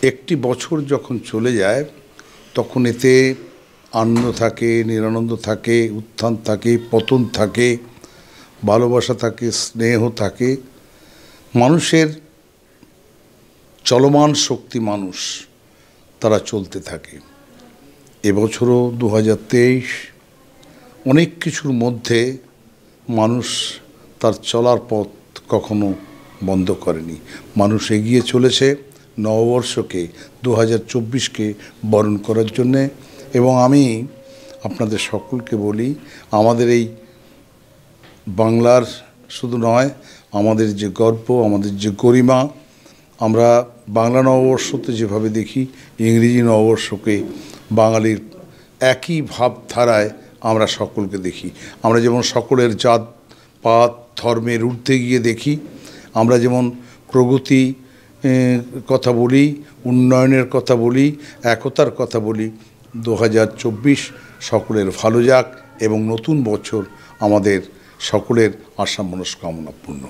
একটি বছর যখন চলে যায় তখন এতে আনন্দ থাকে, নিরানন্দ থাকে, উত্থান থাকে, পতন থাকে, ভালোবাসা থাকে, স্নেহ থাকে। মানুষের চলমান শক্তি মানুষ, তারা চলতে থাকে। এবছরও 2023 অনেক কিছুর মধ্যে মানুষ তার চলার পথ কখনো বন্ধ করেনি। মানুষ এগিয়ে চলেছে নববর্ষকে 2024কে বরণ করার জন্যে। এবং আমি আপনাদের সকলকে বলি, আমাদের এই বাংলার শুধু নয়, আমাদের যে গর্ব, আমাদের যে গরিমা, আমরা বাংলা নববর্ষতে যেভাবে দেখি, ইংরেজি নববর্ষকে বাঙালির একই ভাবধারায় আমরা সকলকে দেখি। আমরা যেমন সকলের জাত পাত ধর্মের ঊর্ধ্বে গিয়ে দেখি, আমরা যেমন প্রগতি কথা বলি, উন্নয়নের কথা বলি, একতার কথা বলি, 2024 সকলের ভালো যাক এবং নতুন বছর আমাদের সকলের আশা মনস্কামনা পূর্ণ।